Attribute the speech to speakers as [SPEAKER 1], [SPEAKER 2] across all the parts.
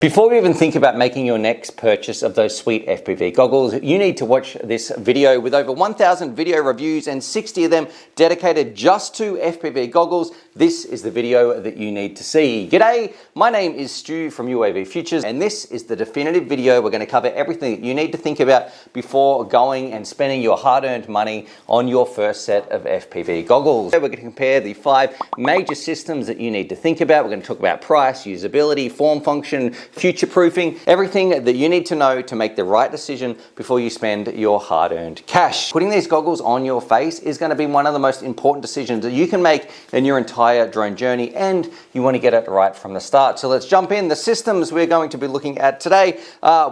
[SPEAKER 1] Before we even think about making your next purchase of those sweet FPV goggles, you need to watch this video with over 1,000 video reviews and 60 of them dedicated just to FPV goggles. This is the video that you need to see. G'day, my name is Stu from UAVfutures, and this is the definitive video. We're going to cover everything that you need to think about before going and spending your hard-earned money on your first set of FPV goggles. We're going to compare the 5 major systems that you need to think about. We're going to talk about price, usability, form function, future-proofing, everything that you need to know to make the right decision before you spend your hard-earned cash. Putting these goggles on your face is going to be one of the most important decisions that you can make in your entire drone journey, and you want to get it right from the start. So let's jump in. The systems we're going to be looking at today,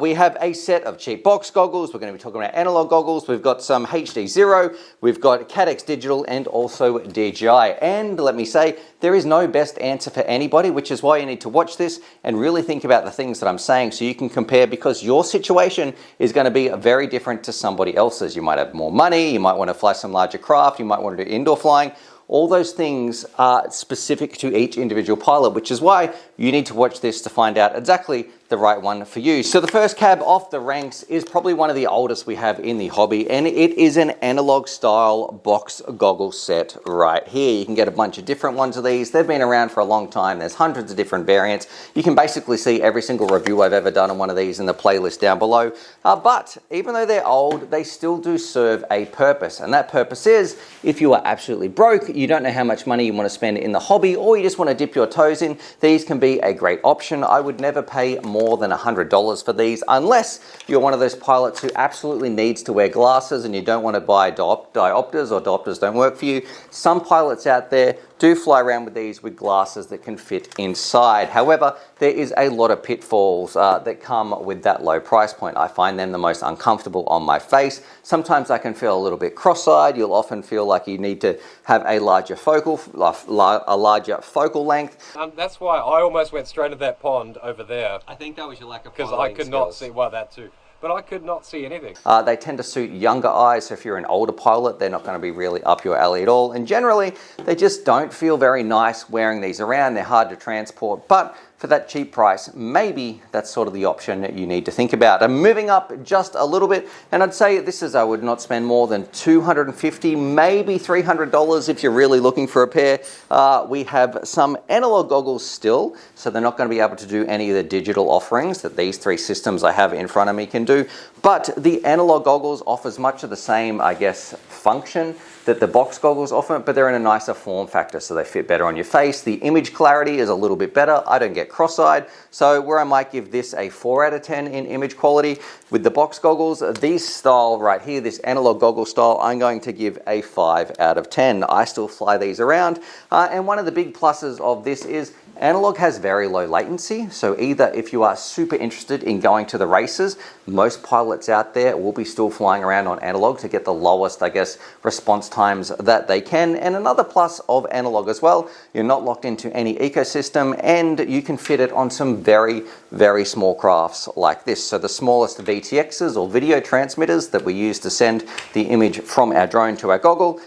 [SPEAKER 1] we have a set of cheap box goggles. We're going to be talking about analog goggles. We've got some HD0, we've got Caddx digital, and also DJI. And let me say, there is no best answer for anybody, which is why you need to watch this and really think about the things that I'm saying so you can compare, because your situation is going to be very different to somebody else's. You might have more money, you might want to fly some larger craft, you might want to do indoor flying. All those things are specific to each individual pilot, which is why you need to watch this to find out exactly the right one for you. So the first cab off the ranks is probably one of the oldest we have in the hobby, and it is an analog style box goggle set right here. You can get a bunch of different ones of these. They've been around for a long time. There's hundreds of different variants. You can basically see every single review I've ever done on one of these in the playlist down below. But even though they're old, they still do serve a purpose, and that purpose is if you are absolutely broke, you don't know how much money you want to spend in the hobby, or you just want to dip your toes in, these can be a great option. I would never pay more than $100 for these unless you're one of those pilots who absolutely needs to wear glasses and you don't want to buy diopters, or diopters don't work for you. Some pilots out there do fly around with these with glasses that can fit inside. However, there is a lot of pitfalls that come with that low price point. I find them the most uncomfortable on my face. Sometimes I can feel a little bit cross-eyed. You'll often feel like you need to have a larger focal length.
[SPEAKER 2] That's why I almost went straight to that pond over there.
[SPEAKER 1] I think that was your lack of
[SPEAKER 2] because I could not see, well, that too. But I could not see anything.
[SPEAKER 1] They tend to suit younger eyes, so if you're an older pilot, they're not going to be really up your alley at all. And generally, they just don't feel very nice wearing these around. They're hard to transport, but for that cheap price, maybe that's sort of the option that you need to think about. I'm moving up just a little bit, and I'd say this is, I would not spend more than $250, maybe $300 if you're really looking for a pair. We have some analog goggles still, so they're not going to be able to do any of the digital offerings that these 3 systems I have in front of me can do. But the analog goggles offers much of the same, I guess, function that the box goggles offer, but they're in a nicer form factor, so they fit better on your face. The image clarity is a little bit better. I don't get cross-eyed, so where I might give this a 4 out of 10 in image quality, with the box goggles, these style right here, this analog goggle style, I'm going to give a 5 out of 10. I still fly these around, and one of the big pluses of this is analog has very low latency, so either if you are super interested in going to the races, most pilots out there will be still flying around on analog to get the lowest, I guess, response times that they can. And another plus of analog as well, you're not locked into any ecosystem, and you can fit it on some very, very small crafts like this. So the smallest VTXs or video transmitters that we use to send the image from our drone to our goggle,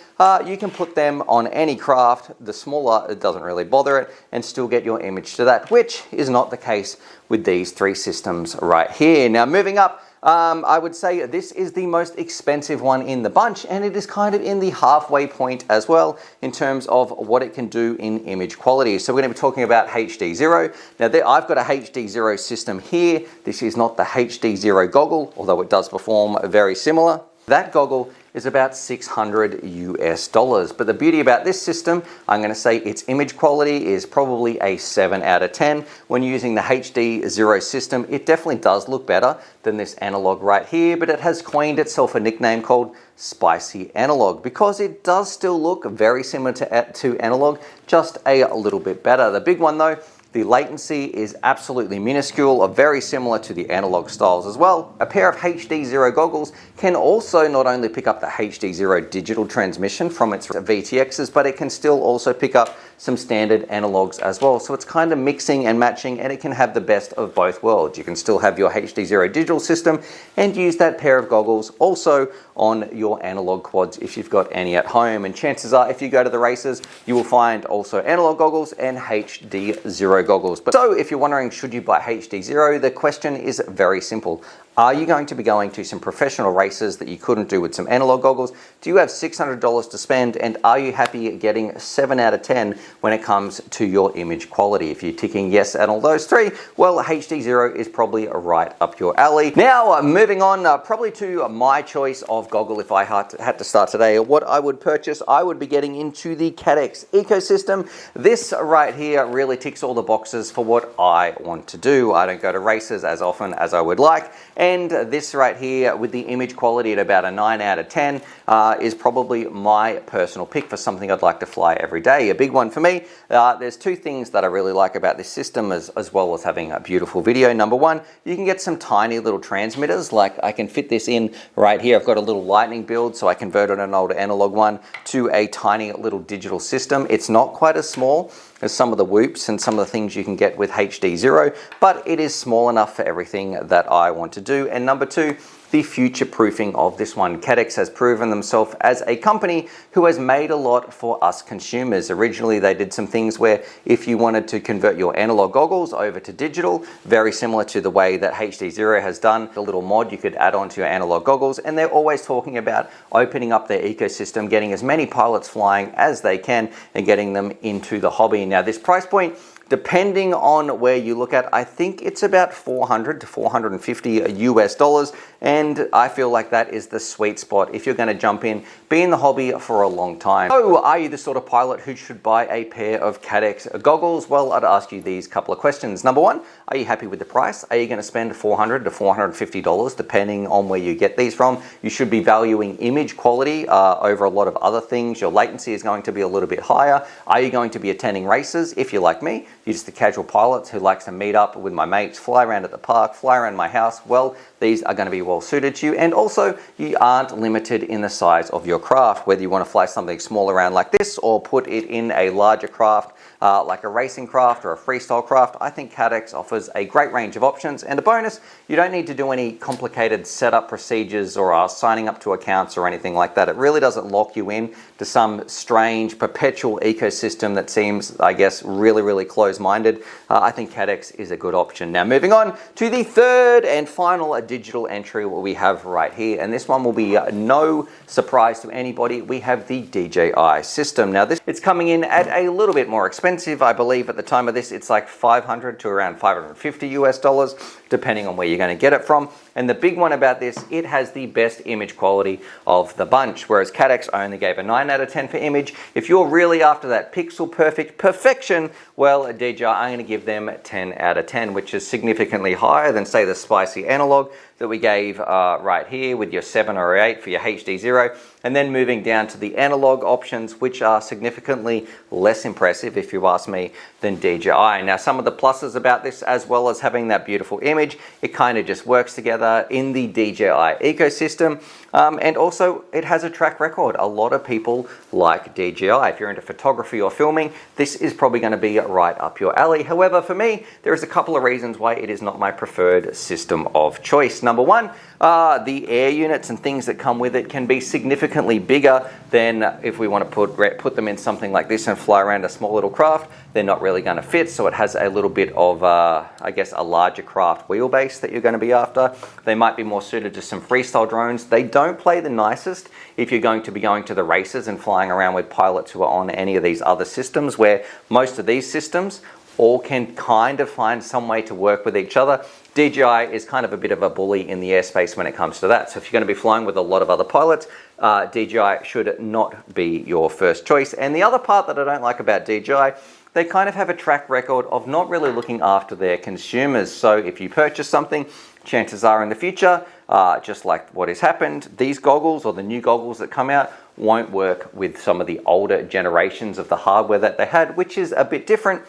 [SPEAKER 1] you can put them on any craft. The smaller, it doesn't really bother it, and still get your image to that, which is not the case with these 3 systems right here. Now moving up, I would say this is the most expensive one in the bunch, and it is kind of in the halfway point as well in terms of what it can do in image quality. So we're going to be talking about HD0. Now I've got a HD0 system here. This is not the HD0 goggle, although it does perform very similar. That goggle is about $600 US. But the beauty about this system, I'm going to say its image quality is probably a 7 out of 10. When using the HD0 system, it definitely does look better than this analog right here, but it has coined itself a nickname called Spicy Analog because it does still look very similar to analog, just a little bit better. The big one though, the latency is absolutely minuscule, very similar to the analog styles as well. A pair of HD0 goggles can also not only pick up the HD0 digital transmission from its VTXs, but it can still also pick up some standard analogs as well. So it's kind of mixing and matching, and it can have the best of both worlds. You can still have your HD0 digital system and use that pair of goggles also on your analog quads if you've got any at home. And chances are, if you go to the races, you will find also analog goggles and HD0 goggles. But so if you're wondering, should you buy HD0, the question is very simple. Are you going to be going to some professional races that you couldn't do with some analog goggles? Do you have $600 to spend, and are you happy getting 7 out of 10 when it comes to your image quality? If you're ticking yes at all those three, well, HD0 is probably right up your alley. Now, moving on, probably to my choice of goggle. If I had to start today, what I would purchase, I would be getting into the Caddx ecosystem. This right here really ticks all the boxes for what I want to do. I don't go to races as often as I would like, and this right here with the image quality at about a 9 out of 10 is probably my personal pick for something I'd like to fly every day. A big one for me. There's two things that I really like about this system as well as having a beautiful video. Number one, you can get some tiny little transmitters. Like I can fit this in right here. I've got a little lightning build, so I converted an old analog one to a tiny little digital system. It's not quite as small as some of the whoops and some of the things you can get with HD0, but it is small enough for everything that I want to do. And number two, the future proofing of this one. Caddx has proven themselves as a company who has made a lot for us consumers. Originally, they did some things where if you wanted to convert your analog goggles over to digital, very similar to the way that HD0 has done, a little mod you could add on to your analog goggles, and they're always talking about opening up their ecosystem, getting as many pilots flying as they can, and getting them into the hobby. Now, this price point, depending on where you look at, I think it's about $400 to $450 US, and I feel like that is the sweet spot if you're going to jump in, be in the hobby for a long time. So, are you the sort of pilot who should buy a pair of Caddx goggles? Well, I'd ask you these couple of questions. Number one, are you happy with the price? Are you going to spend $400 to $450 depending on where you get these from? You should be valuing image quality over a lot of other things. Your latency is going to be a little bit higher. Are you going to be attending races? If you're like me, you're just the casual pilots who likes to meet up with my mates, fly around at the park, fly around my house, well, these are going to be well suited to you. And also, you aren't limited in the size of your craft, whether you want to fly something small around like this or put it in a larger craft like a racing craft or a freestyle craft. I think Caddx offers a great range of options, and a bonus, you don't need to do any complicated setup procedures or signing up to accounts or anything like that. It really doesn't lock you in to some strange perpetual ecosystem that seems, I guess, really close-minded. I think Caddx is a good option. Now, moving on to the third and final digital entry what we have right here, and this one will be no surprise to anybody. We have the DJI system. Now, it's coming in at a little bit more expensive. I believe at the time of this, it's like $500 to around $550 US, depending on where you're going to get it from. And the big one about this, it has the best image quality of the bunch, whereas Caddx only gave a 9 out of 10 for image. If you're really after that pixel perfect perfection, well, DJI, I'm going to give them 10 out of 10, which is significantly higher than, say, the spicy analog that we gave right here with your 7 or 8 for your HD0, and then moving down to the analog options, which are significantly less impressive, if you ask me, than DJI. Now, some of the pluses about this, as well as having that beautiful image, it kind of just works together in the DJI ecosystem, and also it has a track record. A lot of people like DJI. If you're into photography or filming, this is probably going to be right up your alley. However, for me, there's a couple of reasons why it is not my preferred system of choice. Number one, the air units and things that come with it can be significantly bigger than if we want to put them in something like this and fly around a small little craft. They're not really going to fit, so it has a little bit of, I guess, a larger craft wheelbase that you're going to be after. They might be more suited to some freestyle drones. They don't play the nicest if you're going to be going to the races and flying around with pilots who are on any of these other systems, where most of these systems all can kind of find some way to work with each other. DJI is kind of a bit of a bully in the airspace when it comes to that. So if you're going to be flying with a lot of other pilots, DJI should not be your first choice. And the other part that I don't like about DJI, they kind of have a track record of not really looking after their consumers. So if you purchase something, chances are in the future, just like what has happened, these goggles or the new goggles that come out won't work with some of the older generations of the hardware that they had, which is a bit different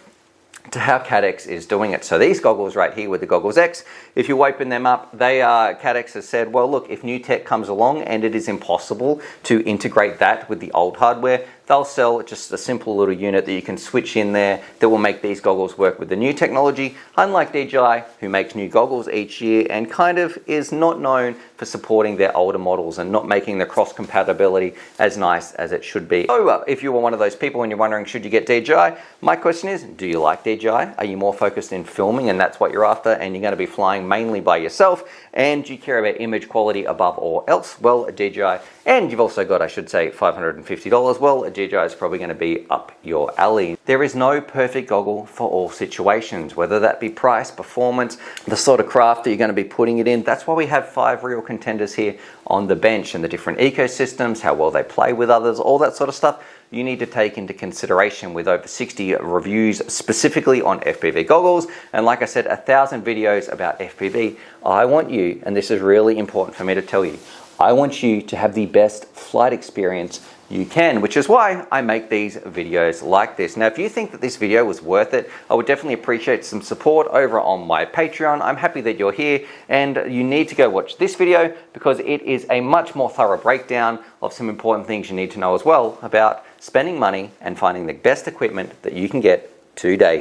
[SPEAKER 1] to how Caddx is doing it. So these goggles right here with the Goggles X, if you open them up, Caddx has said, well, look, if new tech comes along and it is impossible to integrate that with the old hardware, they'll sell just a simple little unit that you can switch in there that will make these goggles work with the new technology, unlike DJI, who makes new goggles each year and kind of is not known for supporting their older models and not making the cross compatibility as nice as it should be. So if you were one of those people and you're wondering should you get DJI, my question is, do you like DJI? Are you more focused in filming and that's what you're after and you're going to be flying mainly by yourself, and do you care about image quality above all else? Well, a DJI, and you've also got, I should say, $550, well, a DJI is probably going to be up your alley. There is no perfect goggle for all situations, whether that be price, performance, the sort of craft that you're going to be putting it in. That's why we have 5 real contenders here on the bench, and the different ecosystems, how well they play with others, all that sort of stuff you need to take into consideration with over 60 reviews specifically on FPV goggles. And like I said, 1,000 videos about FPV. I want you, and this is really important for me to tell you, I want you to have the best flight experience you can, which is why I make these videos like this. Now, if you think that this video was worth it, I would definitely appreciate some support over on my Patreon. I'm happy that you're here, and you need to go watch this video because it is a much more thorough breakdown of some important things you need to know as well about spending money and finding the best equipment that you can get today.